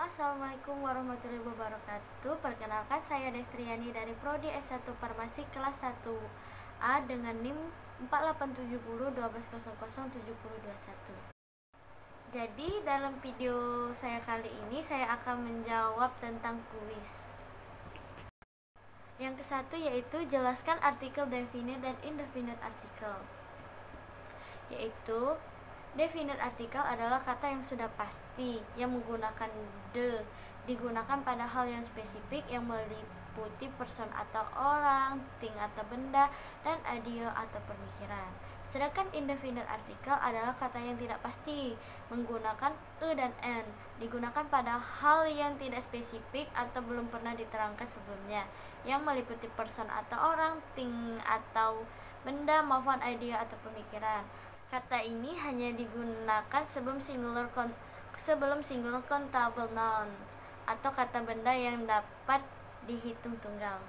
Assalamualaikum warahmatullahi wabarakatuh. Perkenalkan, saya Destriani dari Prodi S1 Farmasi kelas 1A dengan NIM 487012007021. Jadi dalam video saya kali ini saya akan menjawab tentang kuis. Yang ke satu yaitu jelaskan artikel definite dan indefinite artikel. Yaitu definite artikel adalah kata yang sudah pasti yang menggunakan the, digunakan pada hal yang spesifik yang meliputi person atau orang, thing atau benda, dan idea atau pemikiran. Sedangkan indefinite artikel adalah kata yang tidak pasti menggunakan dan n, digunakan pada hal yang tidak spesifik atau belum pernah diterangkan sebelumnya, yang meliputi person atau orang, thing atau benda, maupun idea atau pemikiran. Kata ini hanya digunakan sebelum singular countable noun atau kata benda yang dapat dihitung tunggal.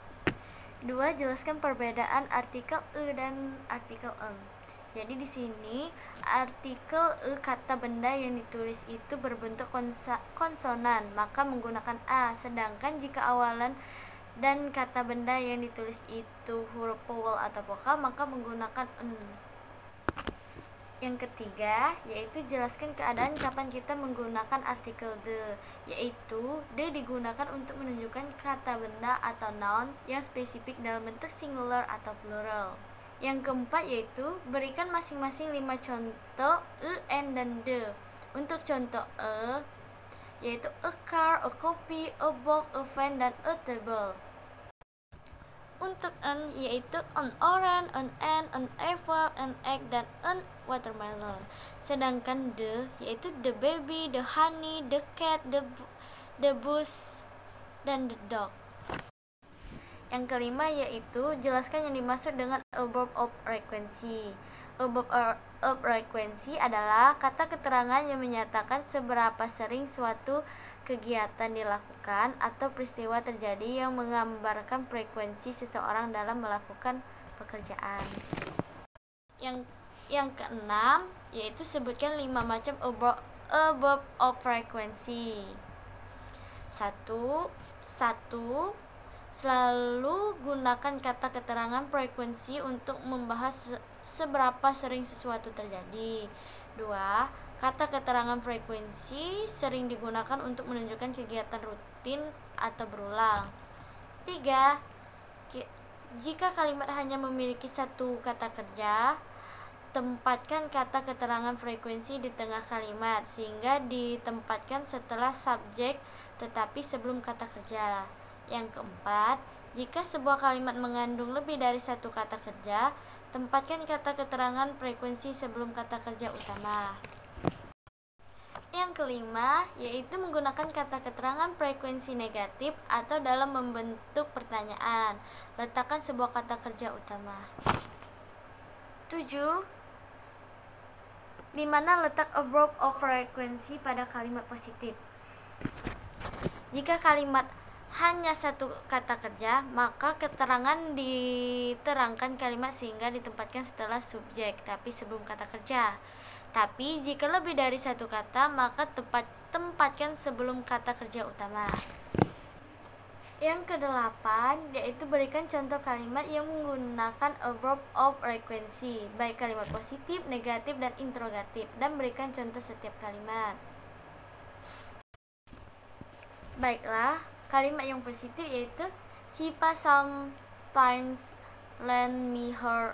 2. Jelaskan perbedaan artikel dan artikel en. Jadi di sini artikel kata benda yang ditulis itu berbentuk konsonan, maka menggunakan a, sedangkan jika awalan dan kata benda yang ditulis itu huruf vowel atau vokal, maka menggunakan en. Yang ketiga, yaitu jelaskan keadaan kapan kita menggunakan artikel the, yaitu the digunakan untuk menunjukkan kata benda atau noun yang spesifik dalam bentuk singular atau plural. Yang keempat yaitu berikan masing-masing 5 contoh en dan the. Untuk contoh yaitu a car, a copy, a book, a fan, dan a table. Untuk en yaitu an orange, an ant, an apple, an egg, dan an watermelon. Sedangkan the yaitu the baby, the honey, the cat, the bus, dan the dog. Yang kelima yaitu jelaskan yang dimaksud dengan a verb of frequency. A verb of frequency adalah kata keterangan yang menyatakan seberapa sering suatu kegiatan dilakukan atau peristiwa terjadi yang menggambarkan frekuensi seseorang dalam melakukan pekerjaan. Yang keenam yaitu sebutkan 5 macam a verb of frequency. 1. Selalu gunakan kata keterangan frekuensi untuk membahas seberapa sering sesuatu terjadi. 2. Kata keterangan frekuensi sering digunakan untuk menunjukkan kegiatan rutin atau berulang. 3. Jika kalimat hanya memiliki satu kata kerja, tempatkan kata keterangan frekuensi di tengah kalimat sehingga ditempatkan setelah subjek tetapi sebelum kata kerja. Yang keempat, jika sebuah kalimat mengandung lebih dari satu kata kerja, tempatkan kata keterangan frekuensi sebelum kata kerja utama. Yang kelima, yaitu menggunakan kata keterangan frekuensi negatif atau dalam membentuk pertanyaan. Letakkan sebuah kata kerja utama. 7. Di mana letak a verb of frequency pada kalimat positif? Jika kalimat hanya satu kata kerja, maka keterangan diterangkan kalimat sehingga ditempatkan setelah subjek tapi sebelum kata kerja. Tapi jika lebih dari satu kata, maka tempatkan sebelum kata kerja utama. Yang kedelapan yaitu berikan contoh kalimat yang menggunakan a verb of frequency, baik kalimat positif, negatif, dan interrogatif, dan berikan contoh setiap kalimat. Baiklah, kalimat yang positif yaitu Sipa sometimes lend me her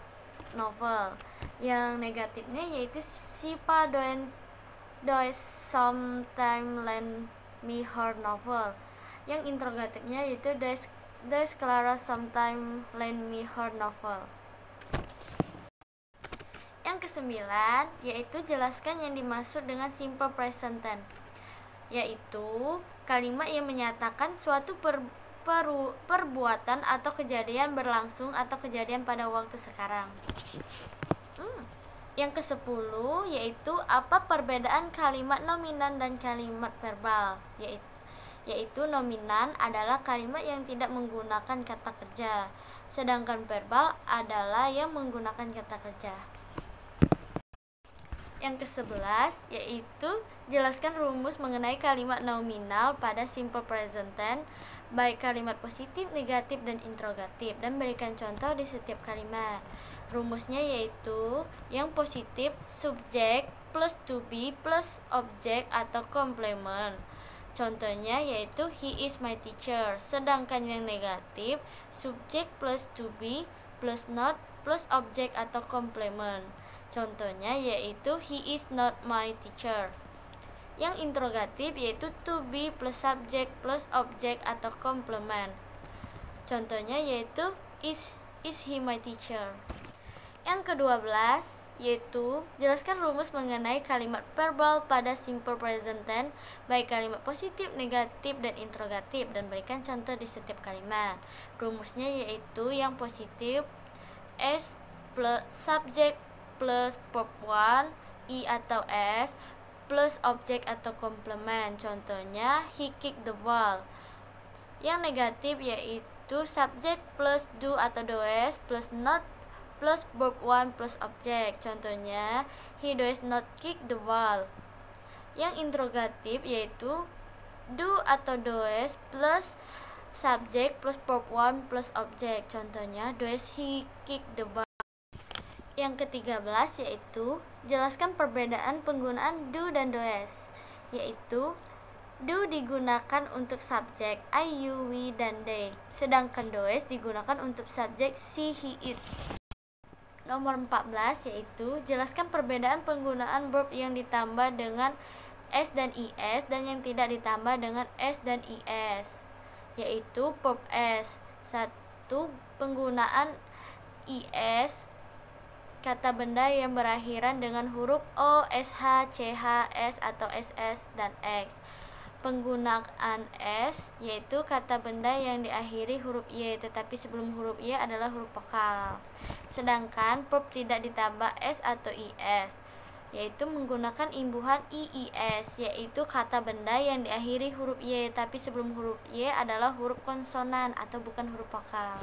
novel. Yang negatifnya yaitu Sipa does sometimes lend me her novel. Yang interrogatifnya yaitu does Clara sometimes lend me her novel. Yang kesembilan yaitu jelaskan yang dimaksud dengan simple present tense, yaitu kalimat yang menyatakan suatu perbuatan atau kejadian berlangsung atau kejadian pada waktu sekarang. Yang ke-10 yaitu apa perbedaan kalimat nominan dan kalimat verbal, yaitu nominan adalah kalimat yang tidak menggunakan kata kerja, sedangkan verbal adalah yang menggunakan kata kerja. Yang ke-11 yaitu jelaskan rumus mengenai kalimat nominal pada simple present tense, baik kalimat positif, negatif, dan interrogatif, dan berikan contoh di setiap kalimat. Rumusnya yaitu yang positif subjek plus to be plus objek atau komplement. Contohnya yaitu he is my teacher. Sedangkan yang negatif subjek plus to be plus not plus objek atau komplement. Contohnya yaitu he is not my teacher. Yang interrogatif yaitu to be plus subject plus object atau komplement. Contohnya yaitu is he my teacher. Yang ke-12 yaitu jelaskan rumus mengenai kalimat verbal pada simple present tense, baik kalimat positif, negatif, dan interrogatif, dan berikan contoh di setiap kalimat. Rumusnya yaitu yang positif s plus subject plus verb 1, I atau S, plus objek atau komplement. Contohnya, he kicked the ball. Yang negatif yaitu subjek plus do atau does plus not plus verb 1 plus objek. Contohnya, he does not kick the ball. Yang interrogatif yaitu do atau does plus subjek plus verb 1 plus objek. Contohnya, does he kick the ball? Yang ke-13 yaitu jelaskan perbedaan penggunaan do dan does, yaitu do digunakan untuk subjek I, you, we, dan they, sedangkan does digunakan untuk subjek she, he, it. Nomor 14 yaitu jelaskan perbedaan penggunaan verb yang ditambah dengan s dan is dan yang tidak ditambah dengan s dan is, yaitu verb s. 1. Penggunaan is kata benda yang berakhiran dengan huruf O, SH, CH, S atau SS, dan X. Penggunaan S yaitu kata benda yang diakhiri huruf Y, tetapi sebelum huruf Y adalah huruf vokal. Sedangkan verb tidak ditambah S atau IS, yaitu menggunakan imbuhan IIS, yaitu kata benda yang diakhiri huruf Y, tapi sebelum huruf Y adalah huruf konsonan atau bukan huruf vokal.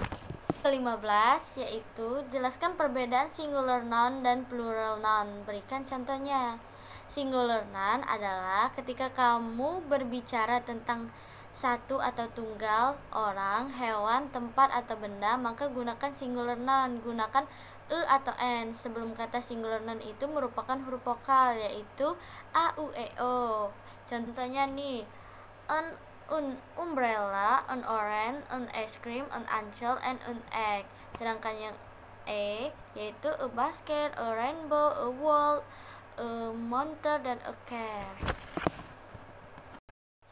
Ke-15 yaitu jelaskan perbedaan singular noun dan plural noun. Berikan contohnya. Singular noun adalah ketika kamu berbicara tentang satu atau tunggal, orang, hewan, tempat, atau benda, maka gunakan singular noun. Gunakan e atau n sebelum kata singular noun itu merupakan huruf vokal, yaitu a, u, e, o. Contohnya nih, an umbrella, an orange, an ice cream, an angel, and an egg. Sedangkan yang E yaitu a basket, a rainbow, a wall, a monster, dan a car.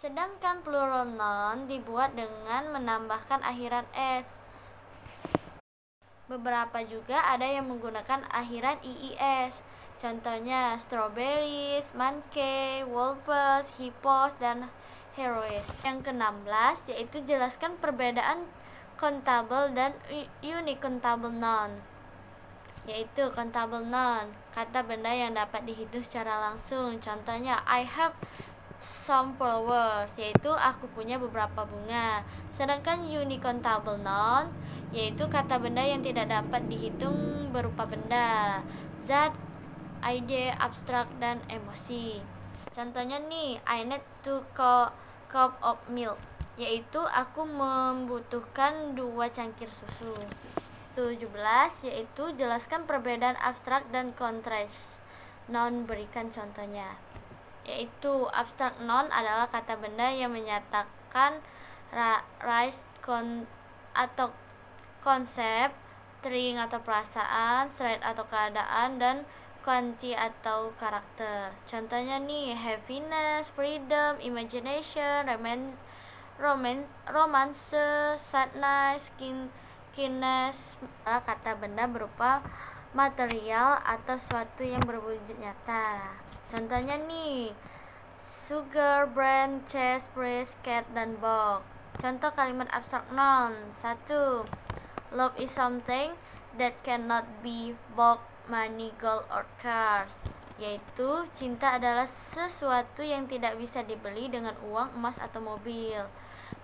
Sedangkan plural noun dibuat dengan menambahkan akhiran s. Beberapa juga ada yang menggunakan akhiran iis. Contohnya strawberries, monkey, wolves, hippos, dan heroes. Yang ke-16 yaitu jelaskan perbedaan countable dan uncountable noun. Yaitu countable noun, kata benda yang dapat dihitung secara langsung. Contohnya I have some flowers, yaitu aku punya beberapa bunga. Sedangkan uncountable noun yaitu kata benda yang tidak dapat dihitung berupa benda, zat, ide, abstrak, dan emosi. Contohnya nih, I need 2 cup of milk, yaitu aku membutuhkan 2 cangkir susu. 17 yaitu jelaskan perbedaan abstrak dan contrast noun. Berikan contohnya. Yaitu abstrak noun adalah kata benda yang menyatakan rise atau konsep, string atau perasaan, thread atau keadaan, dan quantity atau karakter. Contohnya nih, happiness, freedom, imagination, romance, sadness, kindness adalah kata benda berupa material atau suatu yang berwujud nyata. Contohnya nih, sugar, brand, chess, phrase, cat, dan box. Contoh kalimat abstrak noun. 1. Love is something that cannot be bought money, gold, or cars, yaitu cinta adalah sesuatu yang tidak bisa dibeli dengan uang, emas, atau mobil.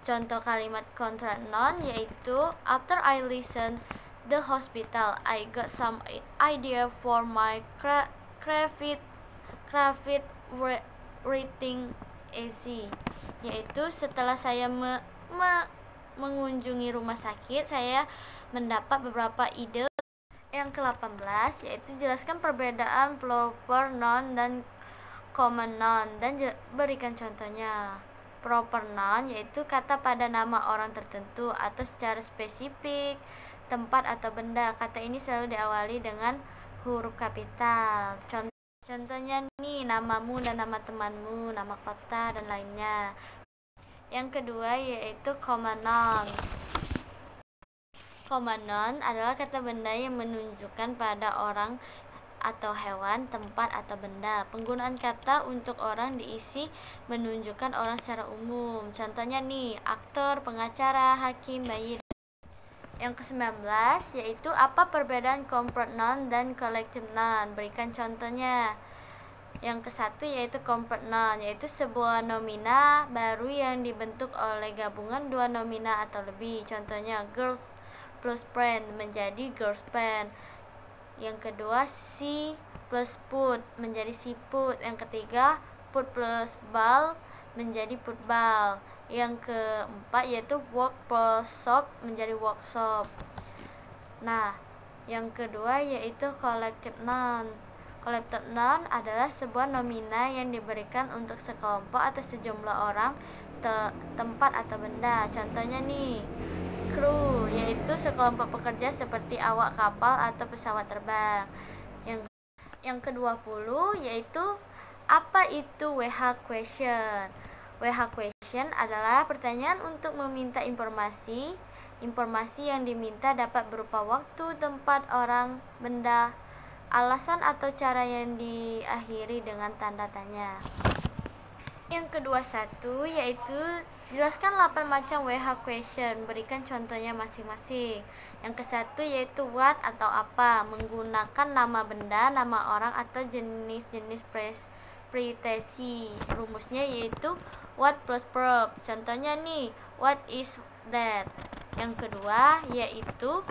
Contoh kalimat contract noun yaitu after I listen the hospital, I got some idea for my craft rapid writing easy, yaitu setelah saya mengunjungi rumah sakit, saya mendapat beberapa ide. Yang ke-18 yaitu jelaskan perbedaan proper noun dan common noun dan berikan contohnya. Proper noun yaitu kata pada nama orang tertentu atau secara spesifik, tempat atau benda. Kata ini selalu diawali dengan huruf kapital. Contohnya nih, namamu dan nama temanmu, nama kota dan lainnya. Yang kedua yaitu common noun. Common noun adalah kata benda yang menunjukkan pada orang atau hewan, tempat atau benda. Penggunaan kata untuk orang diisi menunjukkan orang secara umum. Contohnya nih, aktor, pengacara, hakim, bayi. Yang ke-19 yaitu apa perbedaan compound noun dan collective noun. Berikan contohnya. Yang ke-1 yaitu compound noun, yaitu sebuah nomina baru yang dibentuk oleh gabungan dua nomina atau lebih. Contohnya girl plus friend menjadi girls friend. Yang kedua, si plus put menjadi siput. Yang ketiga, put plus ball menjadi football. Yang keempat yaitu work plus shop menjadi workshop. Nah, yang kedua yaitu collective noun. Collective noun adalah sebuah nomina yang diberikan untuk sekelompok atau sejumlah orang, tempat atau benda. Contohnya nih, kru yaitu sekelompok pekerja seperti awak kapal atau pesawat terbang. Yang ke-20 yaitu apa itu WH question. WH question adalah pertanyaan untuk meminta informasi. Informasi yang diminta dapat berupa waktu, tempat, orang, benda, alasan atau cara yang diakhiri dengan tanda tanya. Yang ke-21 yaitu jelaskan 8 macam WH question. Berikan contohnya masing-masing. Yang ke-1 yaitu what atau apa, menggunakan nama benda, nama orang atau jenis-jenis pretesi. Rumusnya yaitu what plus verb. Contohnya nih, what is that. Yang kedua yaitu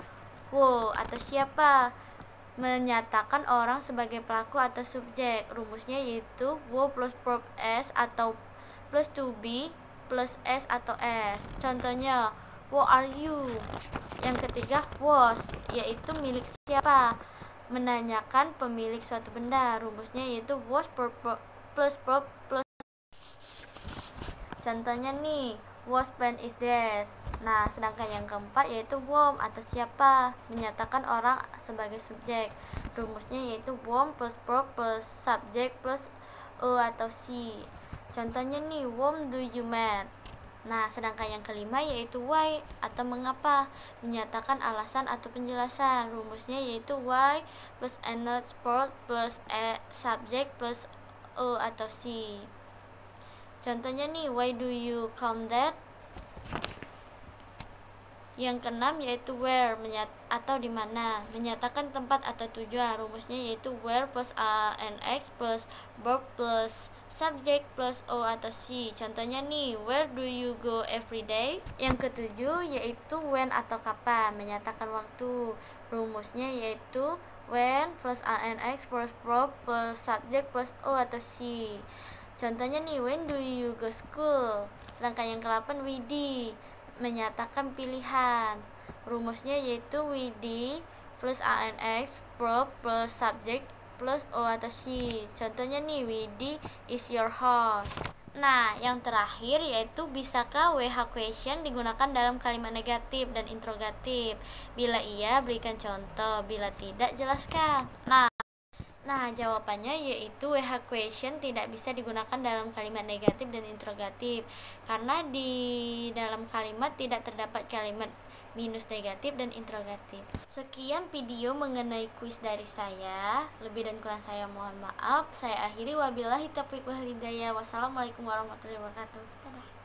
who atau siapa, menyatakan orang sebagai pelaku atau subjek. Rumusnya yaitu who plus verb s atau plus to be plus s atau s. Contohnya, who are you. Yang ketiga was, yaitu milik siapa, menanyakan pemilik suatu benda. Rumusnya yaitu was plus verb plus. Contohnya nih, whose pen is this. Nah, sedangkan yang keempat yaitu whom atau siapa, menyatakan orang sebagai subjek. Rumusnya yaitu whom plus verb plus subject plus atau si. Contohnya nih, whom do you meet. Nah, sedangkan yang kelima yaitu why atau mengapa, menyatakan alasan atau penjelasan. Rumusnya yaitu why plus another verb plus subject plus atau si. Contohnya nih, why do you come that. Yang keenam yaitu where atau di mana, menyatakan tempat atau tujuan. Rumusnya yaitu where plus anx plus verb plus subject plus atau si. Contohnya nih, where do you go every day. Yang ketujuh yaitu when atau kapan, menyatakan waktu. Rumusnya yaitu when plus anx plus verb plus subject plus atau si. Contohnya nih, when do you go school. Sedangkan yang ke-8 WD, menyatakan pilihan. Rumusnya yaitu WD plus anx verb plus subject plus atau si. Contohnya nih, WD is your house. Nah, yang terakhir yaitu bisakah WH question digunakan dalam kalimat negatif dan interrogatif? Bila iya, berikan contoh. Bila tidak, jelaskan. Nah, jawabannya yaitu WH question tidak bisa digunakan dalam kalimat negatif dan interrogatif karena di dalam kalimat tidak terdapat kalimat minus negatif dan interrogatif. Sekian video mengenai kuis dari saya. Lebih dan kurang saya mohon maaf. Saya akhiri, wabillahi taufiq wal hidayah. Wassalamualaikum warahmatullahi wabarakatuh. Dadah.